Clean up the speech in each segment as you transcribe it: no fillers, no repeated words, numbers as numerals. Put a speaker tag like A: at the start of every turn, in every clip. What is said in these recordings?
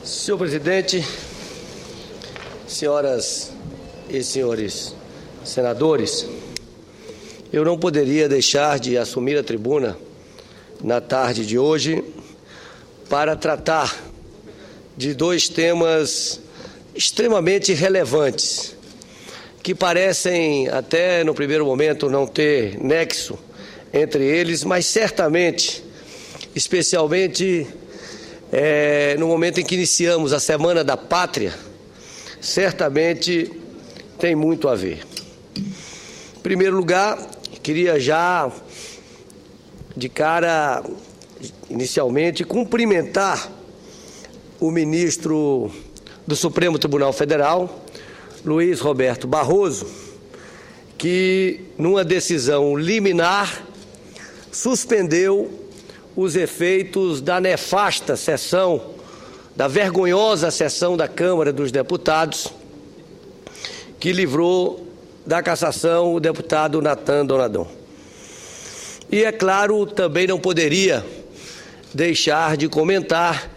A: Senhor presidente, senhoras e senhores senadores, eu não poderia deixar de assumir a tribuna na tarde de hoje para tratar de dois temas extremamente relevantes, que parecem até no primeiro momento não ter nexo entre eles, mas certamente, especialmente no momento em que iniciamos a Semana da Pátria, certamente tem muito a ver. Em primeiro lugar, queria já, de cara, inicialmente, cumprimentar o ministro do Supremo Tribunal Federal, Luiz Roberto Barroso, que, numa decisão liminar, suspendeu os efeitos da nefasta sessão, da vergonhosa sessão da Câmara dos Deputados, que livrou da cassação o deputado Natan Donadon. E, é claro, também não poderia deixar de comentar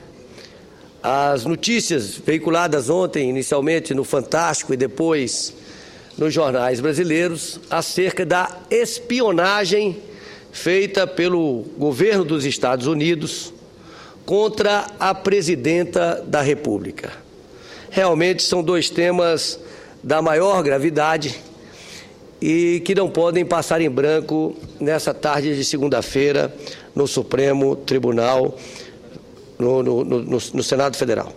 A: as notícias veiculadas ontem, inicialmente no Fantástico e depois nos jornais brasileiros, acerca da espionagem feita pelo governo dos Estados Unidos contra a presidenta da República. Realmente são dois temas da maior gravidade e que não podem passar em branco nessa tarde de segunda-feira no Supremo Tribunal, no Senado Federal.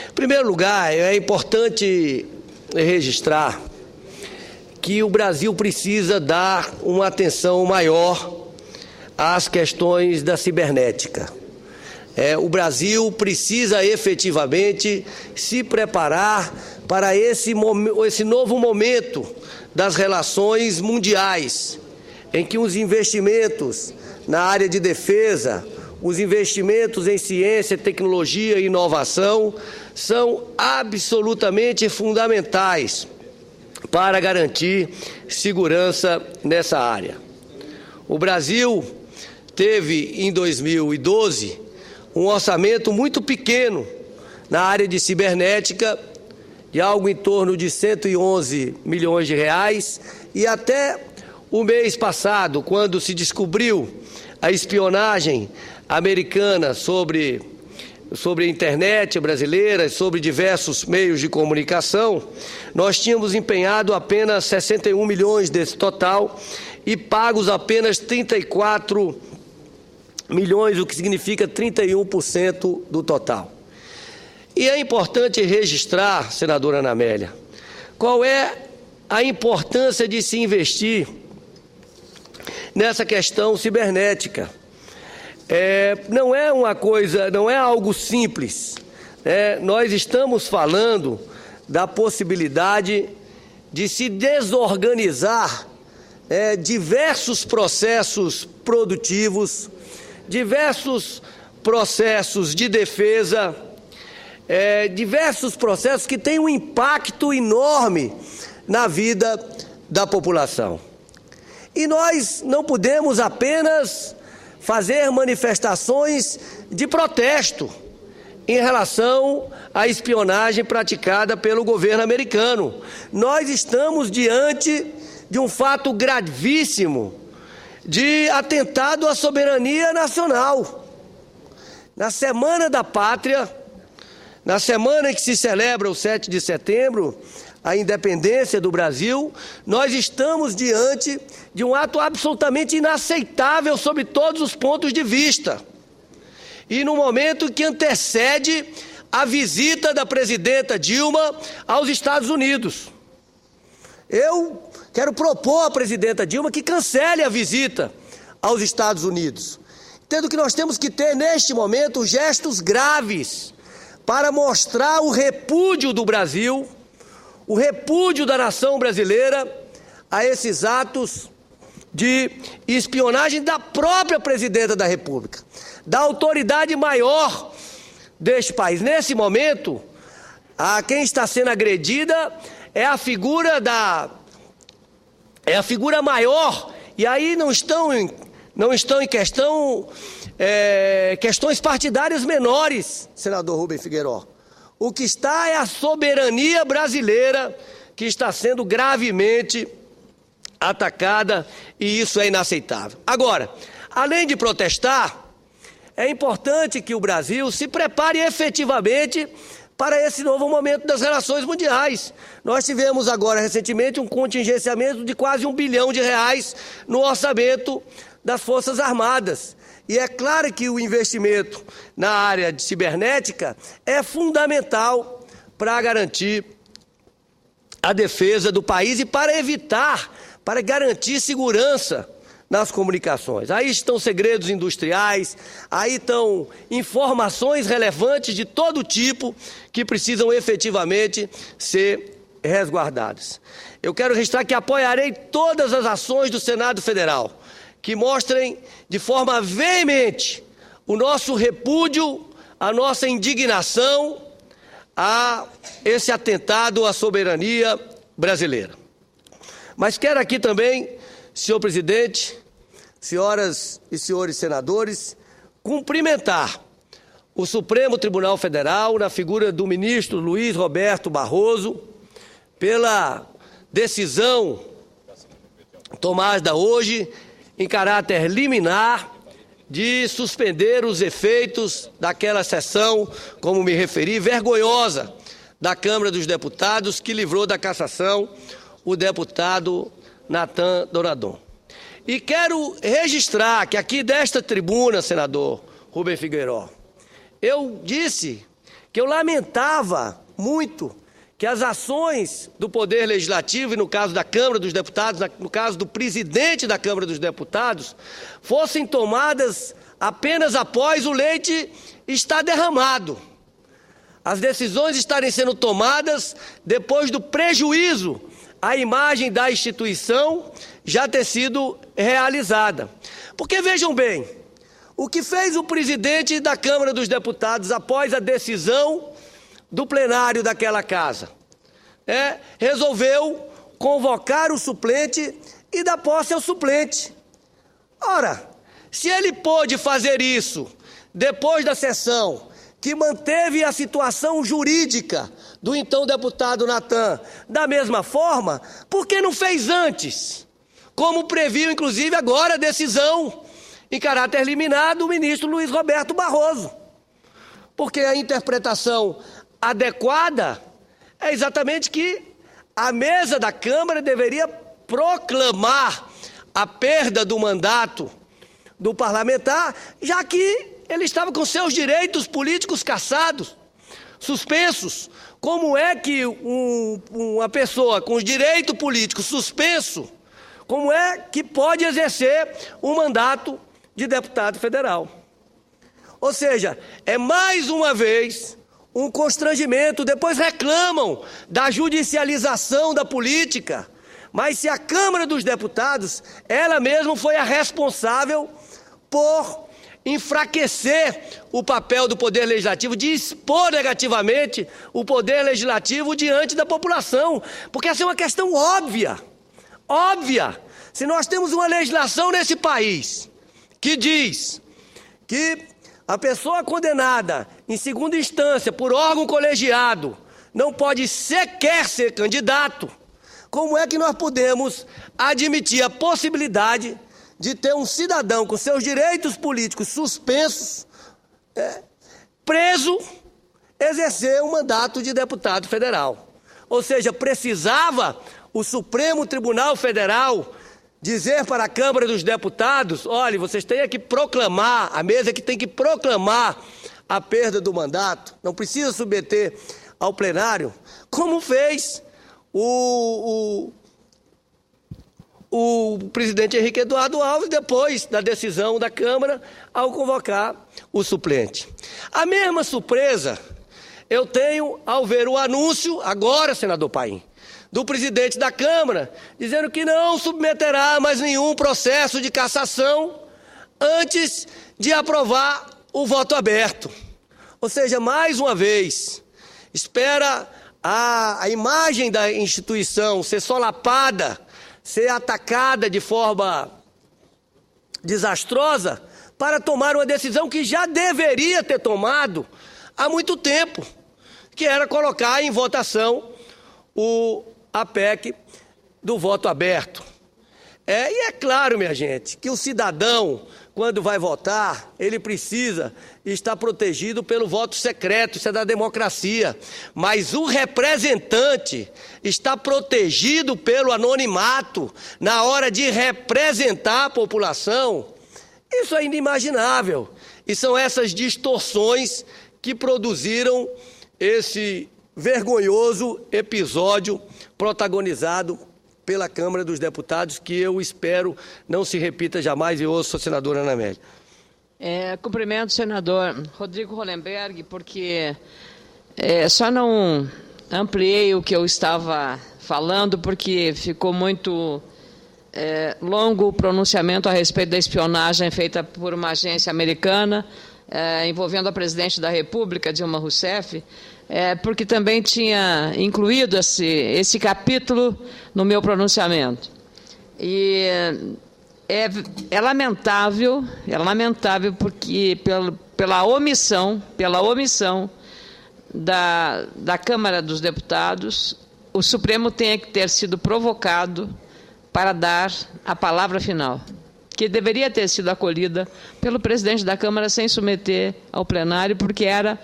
A: Em primeiro lugar, é importante registrar que o Brasil precisa dar uma atenção maior às questões da cibernética. O Brasil precisa efetivamente se preparar para esse novo momento das relações mundiais, em que os investimentos na área de defesa, os investimentos em ciência, tecnologia e inovação são absolutamente fundamentais para garantir segurança nessa área. O Brasil teve, em 2012, um orçamento muito pequeno na área de cibernética, de algo em torno de 111 milhões de reais, e até o mês passado, quando se descobriu a espionagem americana sobre a internet brasileira, sobre diversos meios de comunicação, nós tínhamos empenhado apenas 61 milhões desse total e pagos apenas 34 milhões, o que significa 31% do total. E é importante registrar, senadora Ana Amélia, qual é a importância de se investir nessa questão cibernética. Não é uma coisa, não é algo simples. Nós estamos falando da possibilidade de se desorganizar diversos processos produtivos, diversos processos de defesa, diversos processos que têm um impacto enorme na vida da população. E nós não podemos apenas fazer manifestações de protesto em relação à espionagem praticada pelo governo americano. Nós estamos diante de um fato gravíssimo de atentado à soberania nacional. Na Semana da Pátria, na semana em que se celebra o 7 de setembro, a independência do Brasil, nós estamos diante de um ato absolutamente inaceitável sob todos os pontos de vista. E no momento que antecede a visita da presidenta Dilma aos Estados Unidos. Eu quero propor à presidenta Dilma que cancele a visita aos Estados Unidos. Entendo que nós temos que ter, neste momento, gestos graves para mostrar o repúdio do Brasil, o repúdio da nação brasileira a esses atos de espionagem da própria presidenta da República, da autoridade maior deste país. Nesse momento, quem está sendo agredida é a figura maior, e aí não estão em questão questões partidárias menores, senador Rubem Figueiredo. O que está é a soberania brasileira que está sendo gravemente atacada e isso é inaceitável. Agora, além de protestar, é importante que o Brasil se prepare efetivamente para esse novo momento das relações mundiais. Nós tivemos agora, recentemente, um contingenciamento de quase R$1 bilhão no orçamento das Forças Armadas. E é claro que o investimento na área de cibernética é fundamental para garantir a defesa do país e para garantir segurança nas comunicações. Aí estão segredos industriais, aí estão informações relevantes de todo tipo que precisam efetivamente ser resguardadas. Eu quero registrar que apoiarei todas as ações do Senado Federal que mostrem de forma veemente o nosso repúdio, a nossa indignação a esse atentado à soberania brasileira. Mas quero aqui também, senhor presidente, senhoras e senhores senadores, cumprimentar o Supremo Tribunal Federal, na figura do ministro Luiz Roberto Barroso, pela decisão tomada hoje em caráter liminar de suspender os efeitos daquela sessão, como me referi, vergonhosa da Câmara dos Deputados, que livrou da cassação o deputado Nathan Donadon. E quero registrar que aqui desta tribuna, senador Rubem Figueiredo, eu disse que eu lamentava muito que as ações do Poder Legislativo, e no caso da Câmara dos Deputados, no caso do presidente da Câmara dos Deputados, fossem tomadas apenas após o leite estar derramado. As decisões estarem sendo tomadas depois do prejuízo à imagem da instituição já ter sido realizada. Porque vejam bem, o que fez o presidente da Câmara dos Deputados após a decisão do plenário daquela casa? Resolveu convocar o suplente e dar posse ao suplente. Ora, se ele pôde fazer isso depois da sessão, que manteve a situação jurídica do então deputado Nathan da mesma forma, por que não fez antes? Como previu, inclusive, agora a decisão em caráter liminar do ministro Luiz Roberto Barroso. Porque a interpretação adequada é exatamente que a mesa da Câmara deveria proclamar a perda do mandato do parlamentar, já que ele estava com seus direitos políticos cassados, suspensos. Como é que uma pessoa com os direitos políticos suspenso, como é que pode exercer um mandato de deputado federal? Ou seja, é mais uma vez um constrangimento. Depois reclamam da judicialização da política, mas se a Câmara dos Deputados, ela mesma foi a responsável por enfraquecer o papel do Poder Legislativo, de expor negativamente o Poder Legislativo diante da população, porque essa é uma questão óbvia. Se nós temos uma legislação nesse país que diz que a pessoa condenada em segunda instância por órgão colegiado não pode sequer ser candidato, como é que nós podemos admitir a possibilidade de ter um cidadão com seus direitos políticos suspensos, preso, exercer um mandato de deputado federal? Ou seja, precisava o Supremo Tribunal Federal dizer para a Câmara dos Deputados: olha, vocês têm que proclamar, a mesa que tem que proclamar a perda do mandato, não precisa submeter ao plenário, como fez o presidente Henrique Eduardo Alves depois da decisão da Câmara ao convocar o suplente. A mesma surpresa eu tenho ao ver o anúncio, agora, senador Paim, do presidente da Câmara, dizendo que não submeterá mais nenhum processo de cassação antes de aprovar o voto aberto. Ou seja, mais uma vez, espera a imagem da instituição ser solapada, ser atacada de forma desastrosa, para tomar uma decisão que já deveria ter tomado há muito tempo, que era colocar em votação a PEC do voto aberto. E é claro, minha gente, que o cidadão, quando vai votar, ele precisa estar protegido pelo voto secreto, isso é da democracia. Mas o representante está protegido pelo anonimato na hora de representar a população. Isso é inimaginável. E são essas distorções que produziram esse vergonhoso episódio protagonizado pela Câmara dos Deputados, que eu espero não se repita jamais. E ouço a senadora Ana Amélia.
B: Cumprimento o senador Rodrigo Hollenberg, porque só não ampliei o que eu estava falando, porque ficou muito longo o pronunciamento a respeito da espionagem feita por uma agência americana, envolvendo a presidente da República, Dilma Rousseff, porque também tinha incluído esse capítulo no meu pronunciamento. E é lamentável porque pela omissão da Câmara dos Deputados, o Supremo tenha que ter sido provocado para dar a palavra final, que deveria ter sido acolhida pelo presidente da Câmara sem submeter ao plenário, porque era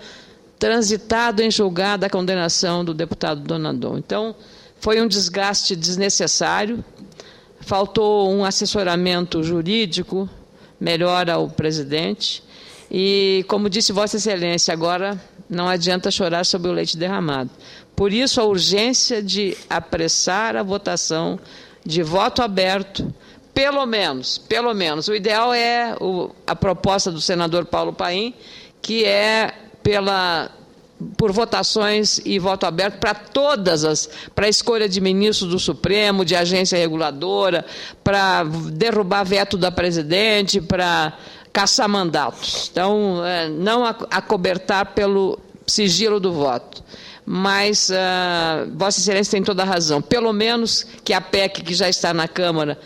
B: transitado em julgado a condenação do deputado Donadon. Então, foi um desgaste desnecessário, faltou um assessoramento jurídico melhor ao presidente e, como disse Vossa Excelência, agora não adianta chorar sobre o leite derramado. Por isso, a urgência de apressar a votação de voto aberto, pelo menos, o ideal é a proposta do senador Paulo Paim, que é por votações e voto aberto para a escolha de ministros do Supremo, de agência reguladora, para derrubar veto da presidente, para caçar mandatos. Então, não acobertar pelo sigilo do voto. Mas Vossa Excelência tem toda a razão. Pelo menos que a PEC, que já está na Câmara,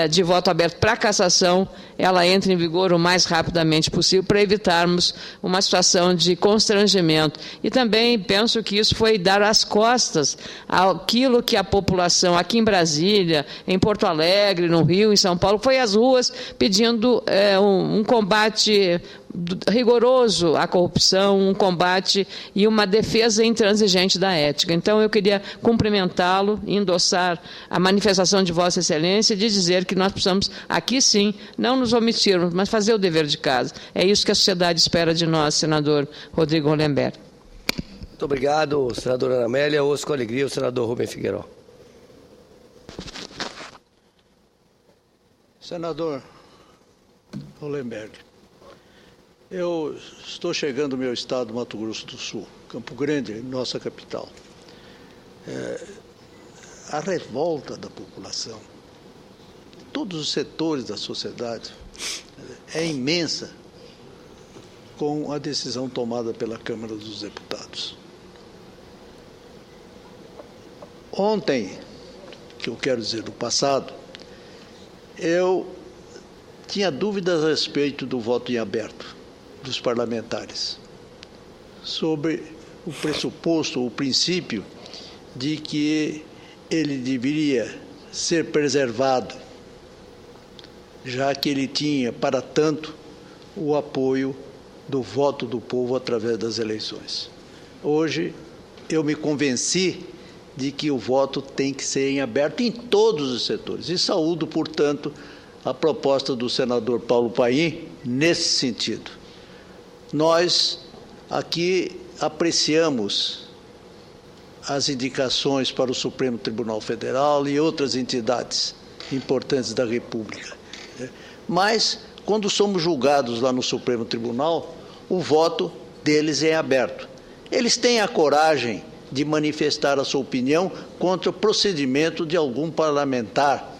B: de voto aberto para cassação, ela entre em vigor o mais rapidamente possível para evitarmos uma situação de constrangimento. E também penso que isso foi dar as costas àquilo que a população aqui em Brasília, em Porto Alegre, no Rio, em São Paulo, foi às ruas pedindo um combate rigoroso à corrupção, um combate e uma defesa intransigente da ética. Então, eu queria cumprimentá-lo, endossar a manifestação de Vossa Excelência, de dizer que nós precisamos, aqui sim, não nos omitirmos, mas fazer o dever de casa. É isso que a sociedade espera de nós, senador Rodrigo Hollenberg.
A: Muito obrigado, senadora Ana Amélia. Ouço com alegria o senador Rubem Figueiredo.
C: Senador Hollenberg, eu estou chegando ao meu estado, Mato Grosso do Sul, Campo Grande, nossa capital. A revolta da população, de todos os setores da sociedade, é imensa com a decisão tomada pela Câmara dos Deputados. Ontem, que eu quero dizer do passado, eu tinha dúvidas a respeito do voto em aberto dos parlamentares, sobre o pressuposto, o princípio de que ele deveria ser preservado, já que ele tinha, para tanto, o apoio do voto do povo através das eleições. Hoje, eu me convenci de que o voto tem que ser em aberto em todos os setores. E saúdo, portanto, a proposta do senador Paulo Paim nesse sentido. Nós aqui apreciamos as indicações para o Supremo Tribunal Federal e outras entidades importantes da República. Mas, quando somos julgados lá no Supremo Tribunal, o voto deles é aberto. Eles têm a coragem de manifestar a sua opinião contra o procedimento de algum parlamentar.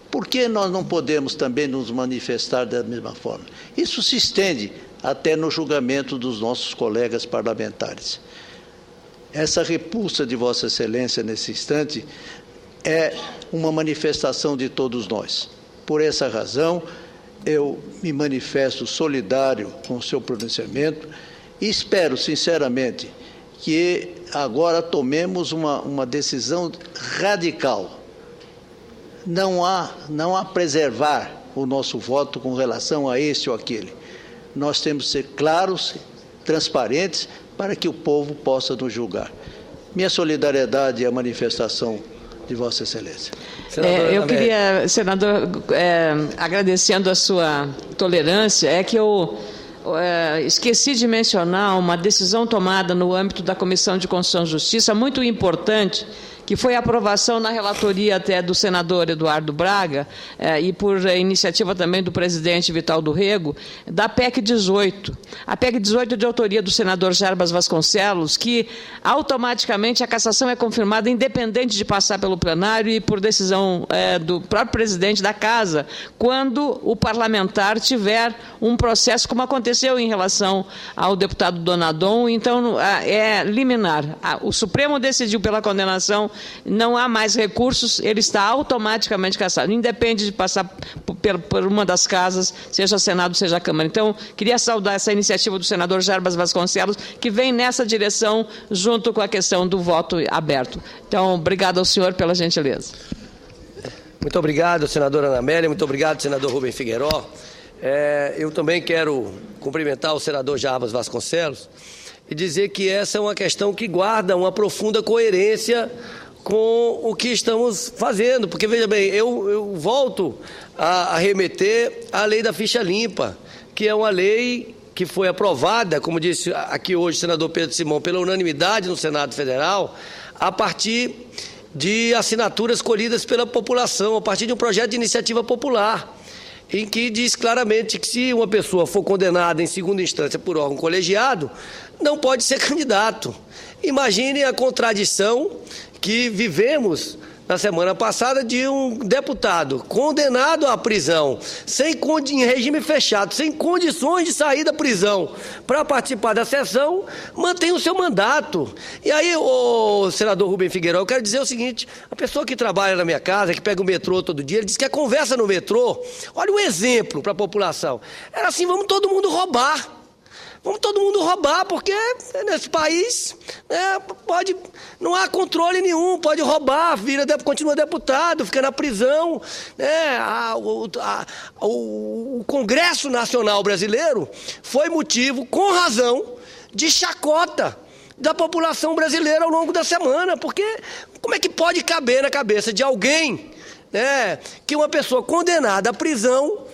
C: Por que nós não podemos também nos manifestar da mesma forma? Isso se estende até no julgamento dos nossos colegas parlamentares. Essa repulsa de Vossa Excelência nesse instante é uma manifestação de todos nós. Por essa razão, eu me manifesto solidário com o seu pronunciamento e espero, sinceramente, que agora tomemos uma decisão radical. Não há preservar o nosso voto com relação a este ou aquele. Nós temos que ser claros, transparentes, para que o povo possa nos julgar. Minha solidariedade é a manifestação de Vossa Excelência.
B: Eu queria, senador, agradecendo a sua tolerância, que eu esqueci de mencionar uma decisão tomada no âmbito da Comissão de Constituição e Justiça, muito importante, que foi a aprovação na relatoria até do senador Eduardo Braga, e por iniciativa também do presidente Vital do Rego, da PEC 18. A PEC 18 é de autoria do senador Jarbas Vasconcelos, que automaticamente a cassação é confirmada independente de passar pelo plenário e por decisão do próprio presidente da Casa, quando o parlamentar tiver um processo, como aconteceu em relação ao deputado Donadon. Então, é liminar. O Supremo decidiu pela condenação, não há mais recursos, ele está automaticamente cassado, independe de passar por uma das casas, seja Senado, seja Câmara. Então, queria saudar essa iniciativa do senador Jarbas Vasconcelos, que vem nessa direção, junto com a questão do voto aberto. Então, obrigado ao senhor pela gentileza.
A: Muito obrigado, senadora Ana Amélia, muito obrigado, senador Rubem Figueiró. Eu também quero cumprimentar o senador Jarbas Vasconcelos e dizer que essa é uma questão que guarda uma profunda coerência com o que estamos fazendo, porque, veja bem, eu volto a remeter à lei da ficha limpa, que é uma lei que foi aprovada, como disse aqui hoje o senador Pedro Simão, pela unanimidade no Senado Federal, a partir de assinaturas colhidas pela população, a partir de um projeto de iniciativa popular, em que diz claramente que se uma pessoa for condenada em segunda instância por órgão colegiado, não pode ser candidato. Imagine a contradição que vivemos na semana passada de um deputado condenado à prisão, em regime fechado, sem condições de sair da prisão para participar da sessão, mantém o seu mandato. E aí, o senador Rubem Figueiró, eu quero dizer o seguinte: a pessoa que trabalha na minha casa, que pega o metrô todo dia, ele diz que a conversa no metrô, olha um exemplo para a população, era assim: vamos todo mundo roubar. Vamos todo mundo roubar, porque nesse país não há controle nenhum, pode roubar, continua deputado, fica na prisão. O Congresso Nacional Brasileiro foi motivo, com razão, de chacota da população brasileira ao longo da semana, porque como é que pode caber na cabeça de alguém que uma pessoa condenada à prisão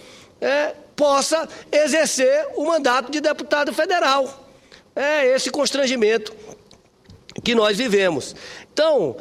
A: possa exercer o mandato de deputado federal? É esse constrangimento que nós vivemos. Então,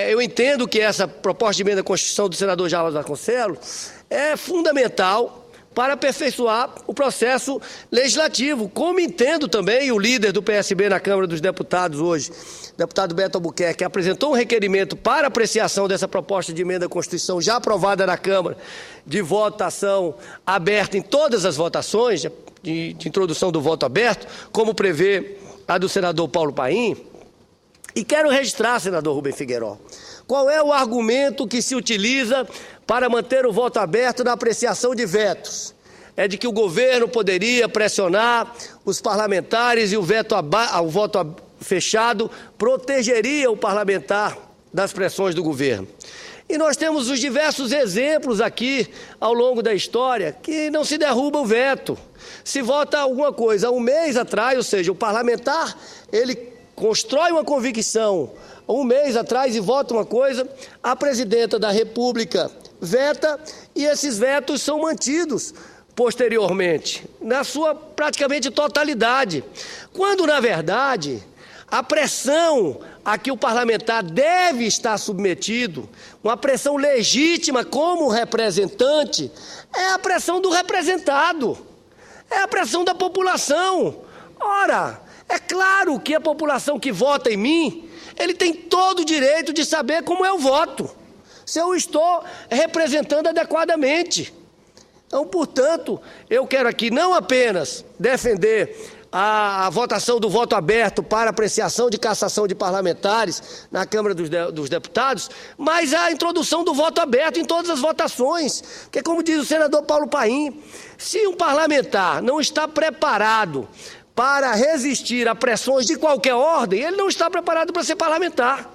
A: eu entendo que essa proposta de emenda à Constituição do senador Jarbas Vasconcelos é fundamental para aperfeiçoar o processo legislativo, como entendo também o líder do PSB na Câmara dos Deputados hoje, deputado Beto Albuquerque, que apresentou um requerimento para apreciação dessa proposta de emenda à Constituição já aprovada na Câmara, de votação aberta em todas as votações, de introdução do voto aberto, como prevê a do senador Paulo Paim. E quero registrar, senador Rubem Figueiró, qual é o argumento que se utiliza para manter o voto aberto na apreciação de vetos? É de que o governo poderia pressionar os parlamentares e o voto fechado protegeria o parlamentar das pressões do governo. E nós temos os diversos exemplos aqui ao longo da história que não se derruba o veto. Se vota alguma coisa há um mês atrás, ou seja, o parlamentar, ele constrói uma convicção um mês atrás e vota uma coisa, a presidenta da República veta e esses vetos são mantidos posteriormente, na sua praticamente totalidade. Quando, na verdade, a pressão a que o parlamentar deve estar submetido, uma pressão legítima como representante, é a pressão do representado, é a pressão da população. Ora, é claro que a população que vota em mim, ele tem todo o direito de saber como eu voto, se eu estou representando adequadamente. Então, portanto, eu quero aqui não apenas defender a votação do voto aberto para apreciação de cassação de parlamentares na Câmara dos Deputados, mas a introdução do voto aberto em todas as votações, porque, como diz o senador Paulo Paim, se um parlamentar não está preparado para resistir a pressões de qualquer ordem, ele não está preparado para ser parlamentar.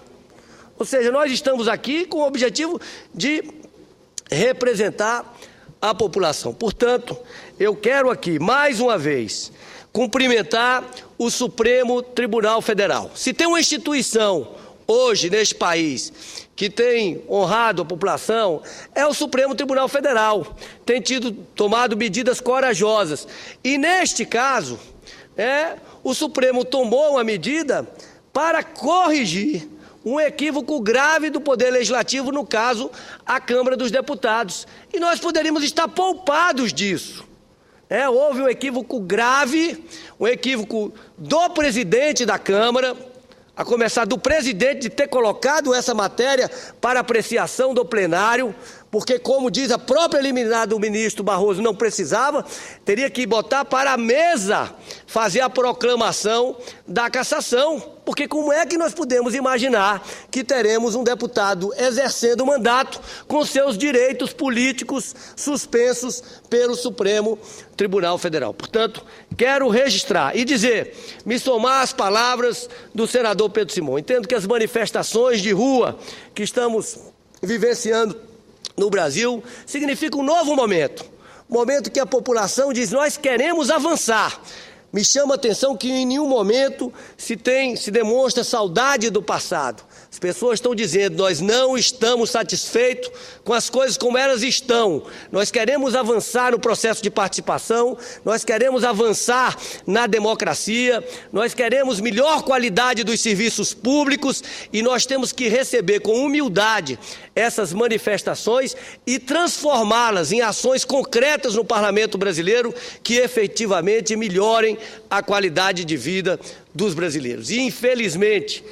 A: Ou seja, nós estamos aqui com o objetivo de representar a população. Portanto, eu quero aqui, mais uma vez, cumprimentar o Supremo Tribunal Federal. Se tem uma instituição hoje neste país que tem honrado a população, é o Supremo Tribunal Federal. Tem tomado medidas corajosas. E neste caso, o Supremo tomou uma medida para corrigir um equívoco grave do Poder Legislativo, no caso, a Câmara dos Deputados. E nós poderíamos estar poupados disso. Houve um equívoco grave, um equívoco do presidente da Câmara, a começar do presidente de ter colocado essa matéria para apreciação do plenário, porque, como diz a própria liminar do ministro Barroso, não precisava, teria que botar para a mesa fazer a proclamação da cassação. Porque como é que nós podemos imaginar que teremos um deputado exercendo o mandato com seus direitos políticos suspensos pelo Supremo Tribunal Federal? Portanto, quero registrar e dizer, me somar às palavras do senador Pedro Simão. Entendo que as manifestações de rua que estamos vivenciando no Brasil significam um novo momento. Momento que a população diz, nós queremos avançar. Me chama a atenção que em nenhum momento se demonstra saudade do passado. As pessoas estão dizendo, nós não estamos satisfeitos com as coisas como elas estão. Nós queremos avançar no processo de participação, nós queremos avançar na democracia, nós queremos melhor qualidade dos serviços públicos e nós temos que receber com humildade essas manifestações e transformá-las em ações concretas no Parlamento brasileiro que efetivamente melhorem a qualidade de vida dos brasileiros. E, infelizmente,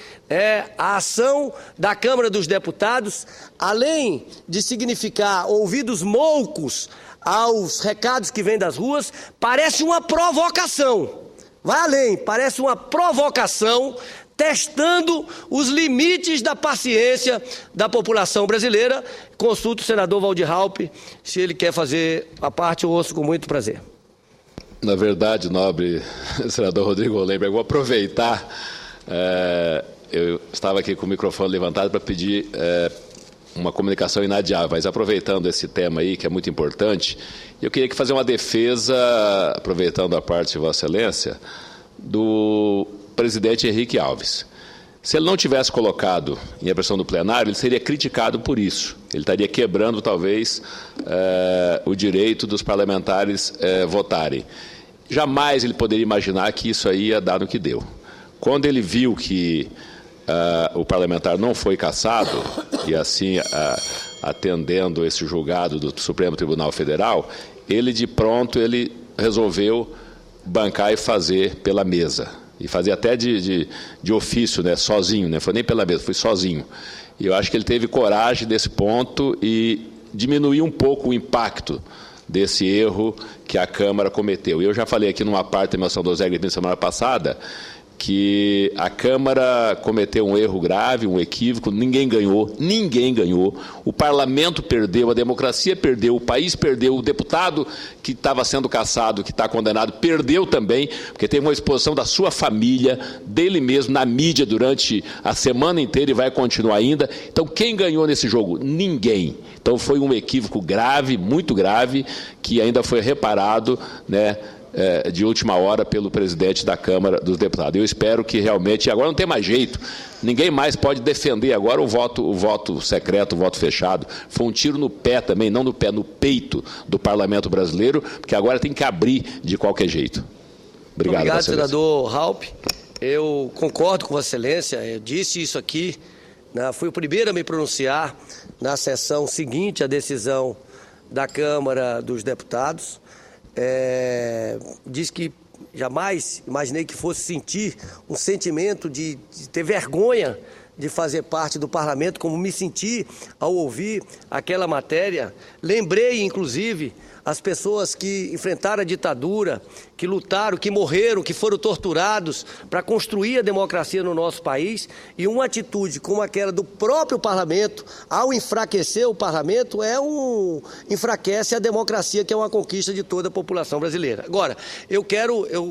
A: a ação da Câmara dos Deputados, além de significar ouvidos moucos aos recados que vêm das ruas, parece uma provocação. Vai além, parece uma provocação testando os limites da paciência da população brasileira. Consulto o senador Waldir Raupp, se ele quer fazer a parte, eu ouço com muito prazer.
D: Na verdade, nobre senador Rodrigo Hollemberg, eu vou aproveitar, eu estava aqui com o microfone levantado para pedir uma comunicação inadiável, mas aproveitando esse tema aí, que é muito importante, eu queria fazer uma defesa, aproveitando a parte de Vossa Excelência, do presidente Henrique Alves. Se ele não tivesse colocado em apreensão do plenário, ele seria criticado por isso. Ele estaria quebrando, talvez, o direito dos parlamentares votarem. Jamais ele poderia imaginar que isso aí ia dar no que deu. Quando ele viu que o parlamentar não foi cassado, e assim, atendendo esse julgado do Supremo Tribunal Federal, ele, de pronto, ele resolveu bancar e fazer pela mesa. E fazer até de ofício, né, sozinho, não foi nem pela mesa, foi sozinho. E eu acho que ele teve coragem desse ponto e diminuiu um pouco o impacto desse erro que a Câmara cometeu. Eu já falei aqui numa parte da moção do Zé Gripino semana passada que a Câmara cometeu um erro grave, um equívoco, ninguém ganhou, o Parlamento perdeu, a democracia perdeu, o país perdeu, o deputado que estava sendo cassado, que está condenado, perdeu também, porque teve uma exposição da sua família, dele mesmo, na mídia durante a semana inteira e vai continuar ainda. Então, quem ganhou nesse jogo? Ninguém. Então, foi um equívoco grave, muito grave, que ainda foi reparado, né, de última hora pelo presidente da Câmara dos Deputados. Eu espero que realmente, agora não tem mais jeito, ninguém mais pode defender agora o voto secreto, o voto fechado. Foi um tiro no pé também, não no pé, no peito do Parlamento brasileiro, porque agora tem que abrir de qualquer jeito. Obrigado,
A: senador Raupp. Eu concordo com Vossa Excelência, eu disse isso aqui, fui o primeiro a me pronunciar na sessão seguinte à decisão da Câmara dos Deputados. Diz que jamais imaginei que fosse sentir um sentimento de ter vergonha de fazer parte do parlamento, como me senti ao ouvir aquela matéria. Lembrei, inclusive, as pessoas que enfrentaram a ditadura, que lutaram, que morreram, que foram torturados para construir a democracia no nosso país, e uma atitude como aquela do próprio parlamento, ao enfraquecer o parlamento, enfraquece a democracia, que é uma conquista de toda a população brasileira. Agora, eu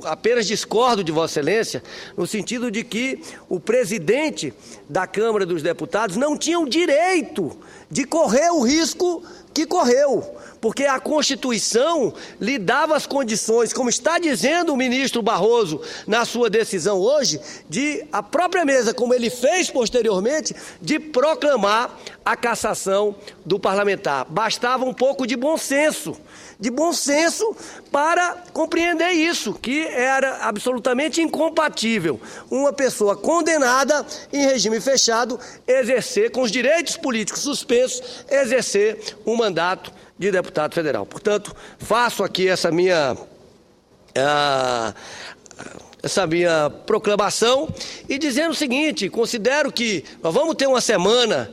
A: apenas discordo de Vossa Excelência, no sentido de que o presidente da Câmara dos Deputados não tinha o direito de correr o risco que correu, porque a Constituição lhe dava as condições, como está dizendo o ministro Barroso na sua decisão hoje, de a própria mesa, como ele fez posteriormente, de proclamar a cassação do parlamentar. Bastava um pouco de bom senso para compreender isso, que era absolutamente incompatível uma pessoa condenada em regime fechado exercer, com os direitos políticos suspensos, exercer um mandato de deputado federal. Portanto, faço aqui essa minha proclamação e dizendo o seguinte: considero que nós vamos ter uma semana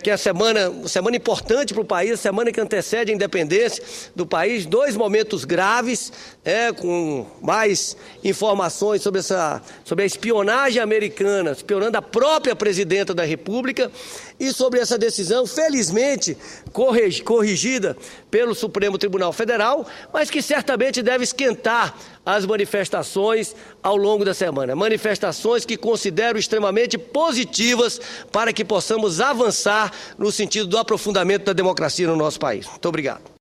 A: que é uma semana importante para o país, a semana que antecede a independência do país, 2 momentos graves, com mais informações sobre a espionagem americana, espionando a própria presidenta da República, e sobre essa decisão, felizmente, corrigida pelo Supremo Tribunal Federal, mas que certamente deve esquentar as manifestações ao longo da semana. Manifestações que considero extremamente positivas para que possamos avançar no sentido do aprofundamento da democracia no nosso país. Muito obrigado.